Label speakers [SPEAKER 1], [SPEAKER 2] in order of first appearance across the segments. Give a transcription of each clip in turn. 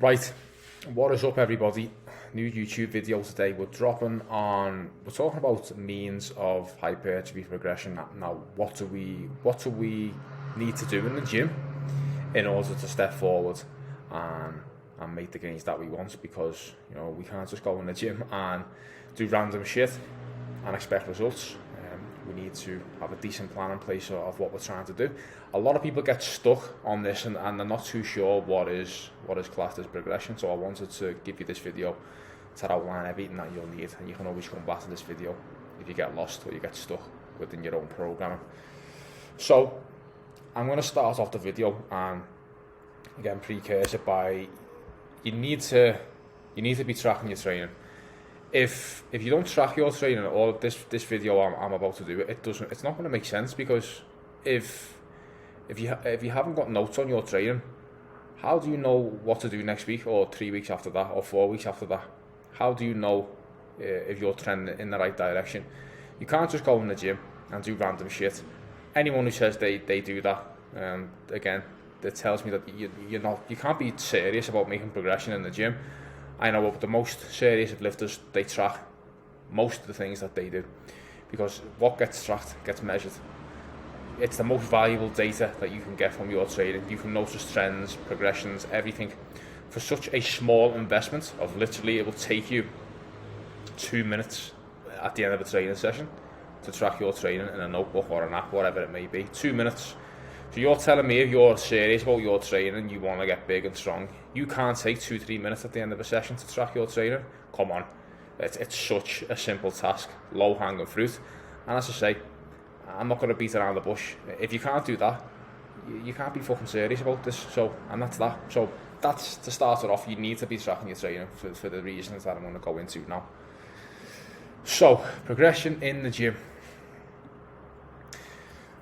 [SPEAKER 1] Right, what is up everybody? New YouTube video today. We're talking about means of hypertrophy progression. Now, what do we need to do in the gym in order to step forward and make the gains that we want? Because we can't just go in the gym and do random shit and expect results. We need to have a decent plan in place of what we're trying to do. A lot of people get stuck on this and they're not too sure what is classed as progression. So I wanted to give you this video to outline everything that you'll need, and you can always come back to this video if you get lost or you get stuck within your own programming. So I'm going to start off the video and again precursor by you need to be tracking your training. If you don't track your training, or this video I'm about to do, it's not going to make sense, because if you haven't got notes on your training, how do you know what to do next week or 3 weeks after that or 4 weeks after that? How do you know if you're trending in the right direction? You can't just go in the gym and do random shit. Anyone who says they do that, again, that tells me that you can't be serious about making progression in the gym. I know the most serious of lifters, they track most of the things that they do, because what gets tracked gets measured. It's the most valuable data that you can get from your training. You can notice trends, progressions, everything. For such a small investment of literally, it will take you 2 minutes at the end of a training session to track your training in a notebook or an app, whatever it may be. 2 minutes. So you're telling me if you're serious about your training and you want to get big and strong, you can't take 2-3 minutes at the end of a session to track your training? Come on. It's such a simple task, low hanging fruit. And as I say, I'm not going to beat around the bush. If you can't do that, you can't be fucking serious about this. So that's to start it off. You need to be tracking your training for the reasons that I'm going to go into now. So, progression in the gym.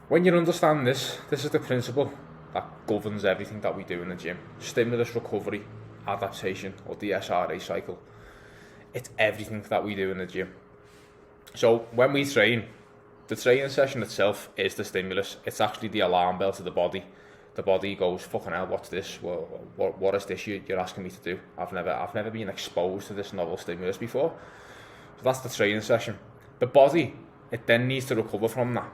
[SPEAKER 1] When you understand this is the principle that governs everything that we do in the gym. Stimulus, recovery, adaptation, or the SRA cycle. It's everything that we do in the gym. So when we train, the training session itself is the stimulus. It's actually the alarm bell to the body. The body goes, fucking hell, what's this? What is this you're asking me to do? I've never been exposed to this novel stimulus before. So that's the training session. The body, it then needs to recover from that.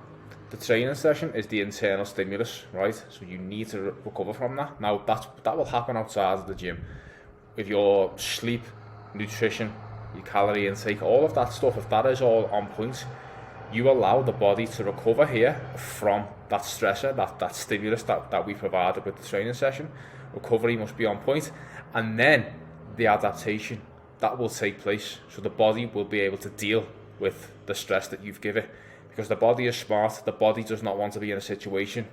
[SPEAKER 1] The training session is the internal stimulus, right? So you need to recover from that. Now that will happen outside of the gym. With your sleep, nutrition, your calorie intake, all of that stuff, if that is all on point, you allow the body to recover here from that stressor, that stimulus that we provided with the training session. Recovery must be on point. And then the adaptation, that will take place. So the body will be able to deal with the stress that you've given. Because the body is smart, the body does not want to be in a situation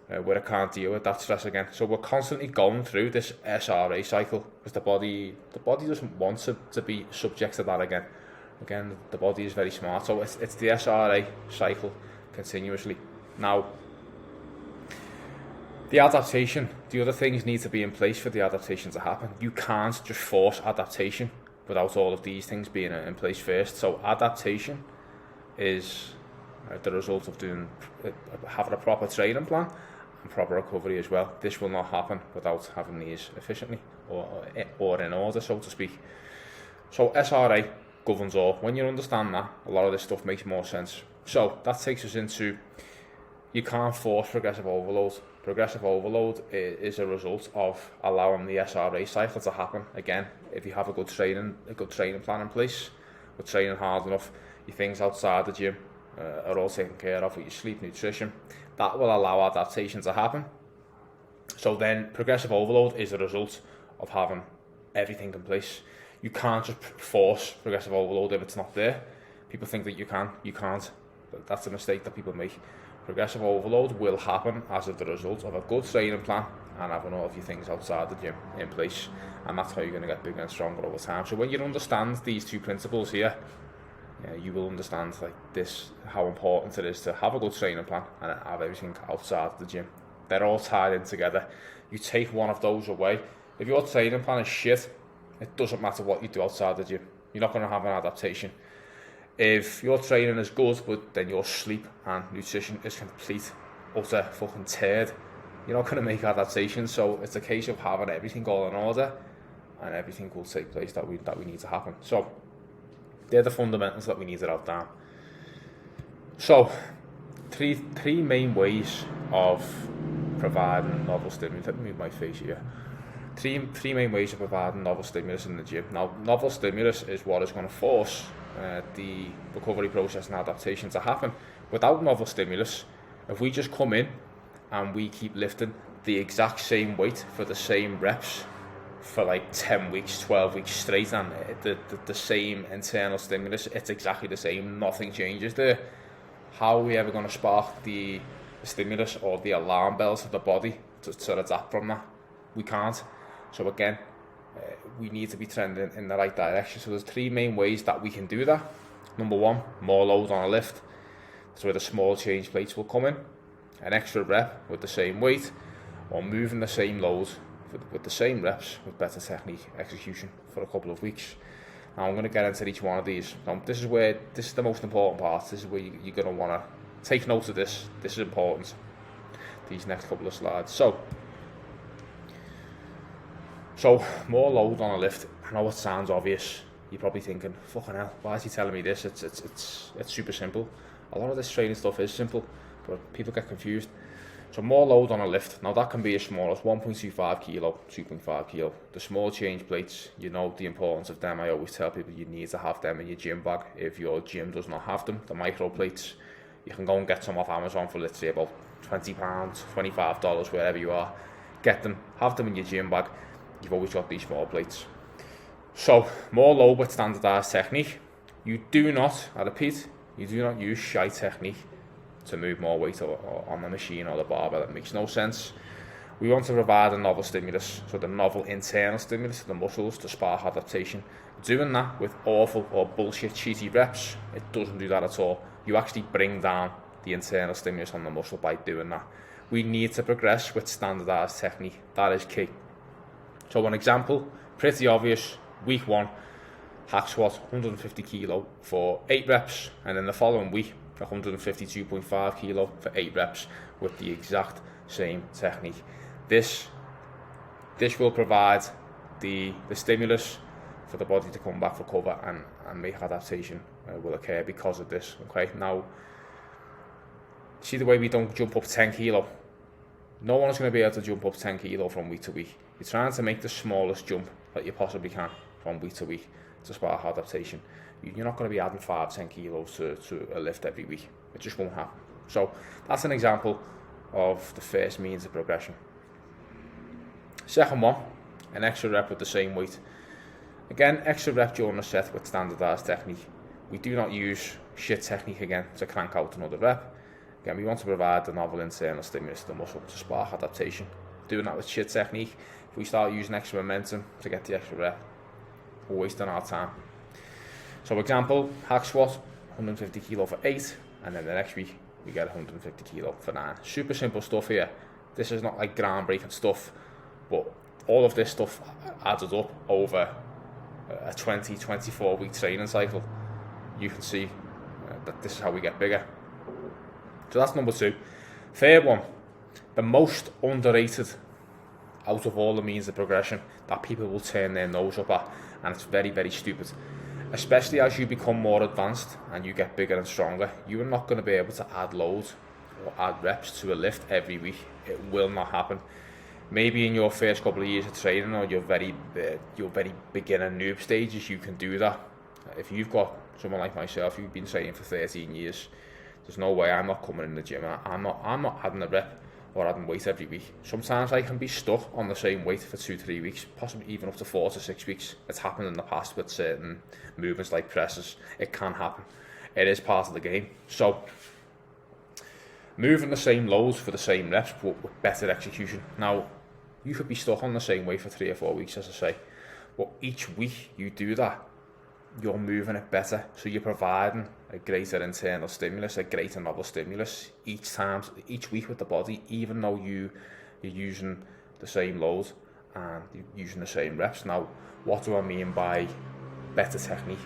[SPEAKER 1] where it can't deal with that stress again. So we're constantly going through this SRA cycle, because the body doesn't want to be subject to that again. Again, the body is very smart, so it's the SRA cycle continuously. Now, the adaptation, the other things need to be in place for the adaptation to happen. You can't just force adaptation without all of these things being in place first. So adaptation is the result of having a proper training plan and proper recovery as well. This will not happen without having these efficiently or in order, so to speak. So SRA governs all. When you understand that, a lot of this stuff makes more sense. So that takes us into, you can't force progressive overload. Progressive overload is a result of allowing the SRA cycle to happen. Again, if you have a good training plan in place, we're training hard enough, your things outside the gym are all taken care of with your sleep, nutrition, that will allow adaptation to happen. So then progressive overload is a result of having everything in place. You can't just force progressive overload if it's not there. People think that you can't. That's a mistake that people make. Progressive overload will happen as a result of a good training plan and having all of your things outside the gym in place, and that's how you're going to get bigger and stronger over time. So when you understand these two principles here, you will understand how important it is to have a good training plan and have everything outside the gym. They're all tied in together. You take one of those away, if your training plan is shit, it doesn't matter what you do outside the gym. You're not going to have an adaptation. If your training is good, but then your sleep and nutrition is complete, utter fucking turd, you're not going to make adaptations. So it's a case of having everything all in order and everything will take place that we need to happen. So they're the fundamentals that we need to write down. So three main ways of providing novel stimulus. Let me move my face here. Three main ways of providing novel stimulus in the gym. Now, novel stimulus is what is going to force the recovery process and adaptation to happen. Without novel stimulus, if we just come in and we keep lifting the exact same weight for the same reps for like 10 weeks, 12 weeks straight, and the same internal stimulus, it's exactly the same, nothing changes there. How are we ever going to spark the stimulus or the alarm bells of the body to adapt from that? We can't. So again, we need to be trending in the right direction. So there's three main ways that we can do that. Number one, more load on a lift. That's where the small change plates will come in. An extra rep with the same weight, or moving the same load with the same reps with better technique execution for a couple of weeks. Now I'm going to get into each one of these. Now this is the most important part. This is where you're going to want to take note of this. This is important. These next couple of slides. So more load on a lift. I know it sounds obvious. You're probably thinking, fucking hell, why is he telling me this? It's super simple. A lot of this training stuff is simple, but people get confused. So more load on a lift. Now that can be as small as 1.25 kilo, 2.5 kilo. The small change plates, you know the importance of them. I always tell people you need to have them in your gym bag if your gym does not have them. The micro plates, you can go and get some off Amazon for, let's say, about £20, $25, wherever you are. Get them, have them in your gym bag. You've always got these small plates. So more load with standardized technique. You do not, I repeat, you do not use shy technique to move more weight on the machine or the barbell. That makes no sense. We want to provide a novel stimulus, so the novel internal stimulus to the muscles to spark adaptation. Doing that with awful or bullshit cheaty reps, it doesn't do that at all. You actually bring down the internal stimulus on the muscle by doing that. We need to progress with standardized technique. That is key. So an example, pretty obvious, week 1, hack squat 150 kilo for 8 reps, and then the following week 152.5 kilo for 8 reps with the exact same technique. This will provide the stimulus for the body to come back, recover, and make adaptation will occur because of this. Okay, now see the way we don't jump up 10 kilo. No one's going to be able to jump up 10 kilo from week to week. You're trying to make the smallest jump that you possibly can from week to week to spark adaptation. You're not going to be adding 5-10 kilos to a lift every week. It just won't happen. So that's an example of the first means of progression. Second one, an extra rep with the same weight. Again, extra rep during a set with standardized technique. We do not use shit technique again to crank out another rep. Again, we want to provide the novel internal stimulus to the muscle to spark adaptation. Doing that with shit technique, if we start using extra momentum to get the extra rep, we're wasting our time. So example, hack squat, 150 kilo for 8, and then the next week we get 150 kilo for 9. Super simple stuff here. This is not like groundbreaking stuff, but all of this stuff added up over a 20-24 week training cycle. You can see that this is how we get bigger. So that's number 2. Third one, the most underrated out of all the means of progression that people will turn their nose up at, and it's very, very stupid. Especially as you become more advanced and you get bigger and stronger, you are not going to be able to add load or add reps to a lift every week. It will not happen. Maybe in your first couple of years of training or your very beginner noob stages, you can do that. If you've got someone like myself, you've been training for 13 years, there's no way I'm not coming in the gym. I'm not adding a rep or adding weight every week. Sometimes I can be stuck on the same weight for 2-3 weeks, possibly even up to 4 to 6 weeks. It's happened in the past with certain movements like presses. It can happen. It is part of the game. So moving the same loads for the same reps but with better execution. Now, you could be stuck on the same weight for 3 or 4 weeks, as I say, but each week you do that, you're moving it better. So you're providing a greater internal stimulus, a greater novel stimulus each week with the body, even though you're using the same load and you're using the same reps. Now, what do I mean by better technique?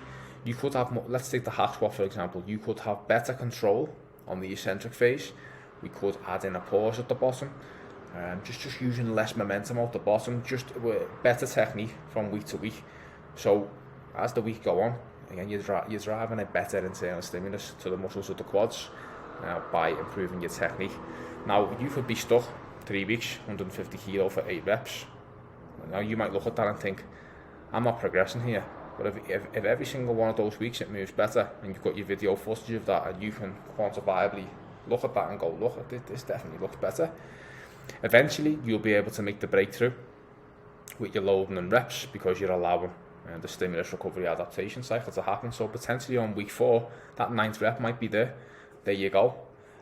[SPEAKER 1] You could have, let's take the hack squat for example, you could have better control on the eccentric phase. We could add in a pause at the bottom, just using less momentum out the bottom, just better technique from week to week. So as the week go on, again, you're driving a better internal stimulus to the muscles of the quads by improving your technique. Now, you could be stuck 3 weeks, 150 kilo for 8 reps. Now, you might look at that and think, I'm not progressing here. But if every single one of those weeks it moves better, and you've got your video footage of that, and you can quantifiably look at that and go, look, this definitely looks better. Eventually, you'll be able to make the breakthrough with your loading and reps because you're allowing the stimulus recovery adaptation cycle to happen. So potentially on week 4, that 9th rep might be there. There you go.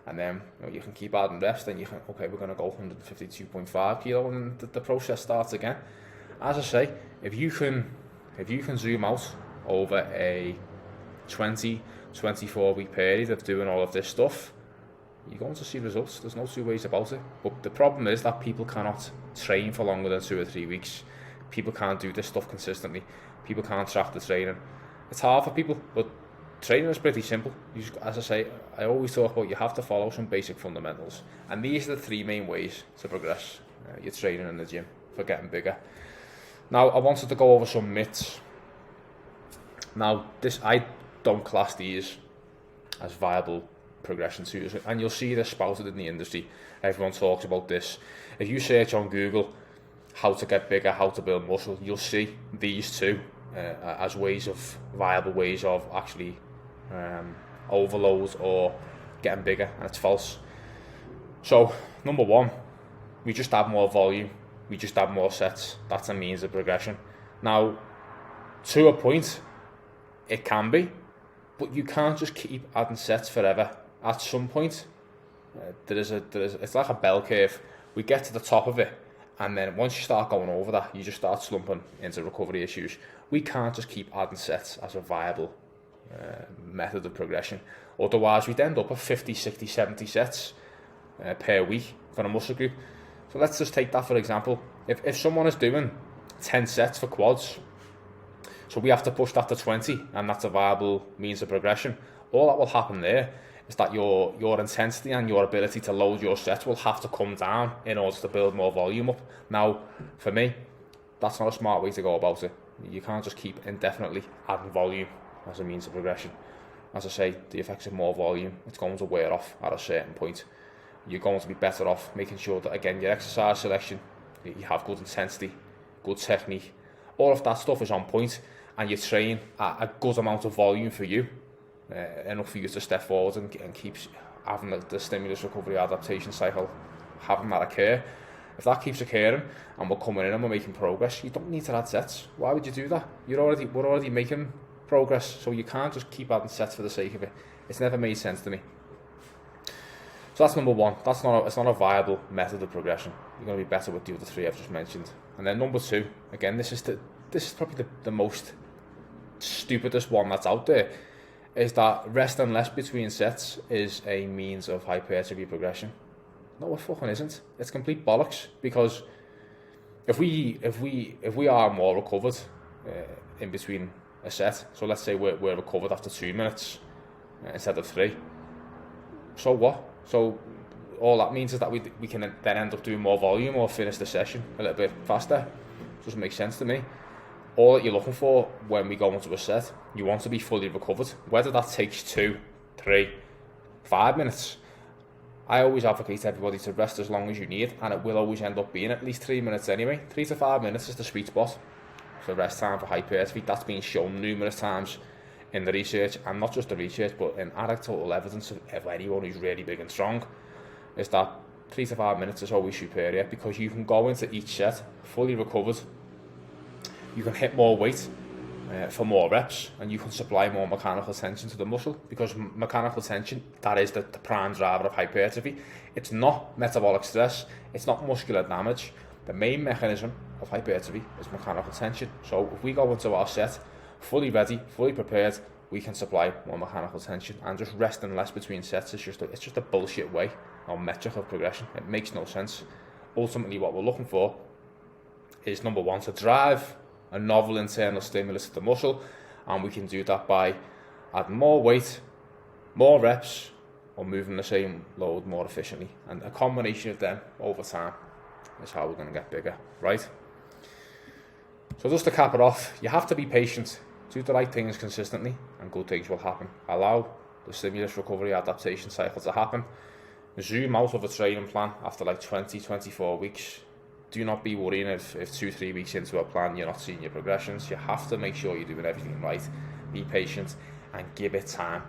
[SPEAKER 1] And then you can keep adding reps. Then you can, okay, we're going to go 152.5 kilo, and the process starts again. As I say, if you can zoom out over a 24 week period of doing all of this stuff, you're going to see results. There's no two ways about it. But the problem is that people cannot train for longer than 2 or 3 weeks. People can't do this stuff consistently. People can't track the training. It's hard for people, but training is pretty simple. As I say, I always talk about, you have to follow some basic fundamentals. And these are the 3 main ways to progress your training in the gym for getting bigger. Now, I wanted to go over some myths. Now, I don't class these as viable progression tools, and you'll see this spouted in the industry. Everyone talks about this. If you search on Google how to get bigger, how to build muscle, you'll see these 2 as viable ways of actually overload or getting bigger, and it's false. So, number 1, we just add more volume, we just add more sets. That's a means of progression. Now, to a point, it can be, but you can't just keep adding sets forever. At some point, it's like a bell curve. We get to the top of it, and then once you start going over that, you just start slumping into recovery issues. We can't just keep adding sets as a viable method of progression. Otherwise, we'd end up at 50, 60, 70 sets per week for a muscle group. So let's just take that for example. If someone is doing 10 sets for quads, so we have to push that to 20, and that's a viable means of progression. All that will happen there is that your intensity and your ability to load your sets will have to come down in order to build more volume up. Now, for me, that's not a smart way to go about it. You can't just keep indefinitely adding volume as a means of progression. As I say, the effects of more volume, it's going to wear off at a certain point. You're going to be better off making sure that, again, your exercise selection, you have good intensity, good technique, all of that stuff is on point, and you train at a good amount of volume for you, enough for you to step forward and keep having the stimulus recovery adaptation cycle, having that occur. If that keeps occurring and we're coming in and we're making progress, you don't need to add sets. Why would you do that? We're already making progress, so you can't just keep adding sets for the sake of it. It's never made sense to me. So that's number 1. It's not a viable method of progression. You're going to be better with the other 3 I've just mentioned. And then number 2, again, this is probably the most stupidest one that's out there, is that rest and less between sets is a means of hypertrophy progression. No, it fucking isn't. It's complete bollocks, because if we are more recovered in between a set, so let's say we're recovered after 2 minutes instead of 3, so what? So all that means is that we can then end up doing more volume or finish the session a little bit faster. Doesn't make sense to me. All that you're looking for when we go into a set, you want to be fully recovered. Whether that takes 2, 3, 5 minutes, I always advocate everybody to rest as long as you need, and it will always end up being at least 3 minutes anyway. 3 to 5 minutes is the sweet spot for rest time for hypertrophy. That's been shown numerous times in the research, and not just the research, but in anecdotal evidence of anyone who's really big and strong, is that 3 to 5 minutes is always superior, because you can go into each set fully recovered, you can hit more weight for more reps, and you can supply more mechanical tension to the muscle, because mechanical tension, that is the prime driver of hypertrophy. It's not metabolic stress, it's not muscular damage. The main mechanism of hypertrophy is mechanical tension. So if we go into our set fully ready, fully prepared, we can supply more mechanical tension, and just resting less between sets is just a bullshit way or metric of progression. It makes no sense. Ultimately, what we're looking for is, number 1, to drive a novel internal stimulus to the muscle, and we can do that by adding more weight, more reps, or moving the same load more efficiently, and a combination of them over time is how we're going to get bigger, right? So just to cap it off, you have to be patient, do the right things consistently, and good things will happen. Allow the stimulus recovery adaptation cycle to happen. Zoom out of a training plan after like 20-24 weeks. Do not be worrying if 2-3 weeks into a plan you're not seeing your progressions. You have to make sure you're doing everything right. Be patient and give it time.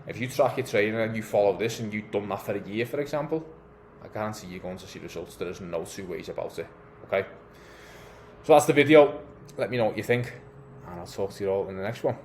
[SPEAKER 1] If you track your training and you follow this and you've done that for a year, for example, I guarantee you're going to see results. There is no two ways about it. Okay? So that's the video. Let me know what you think, and I'll talk to you all in the next one.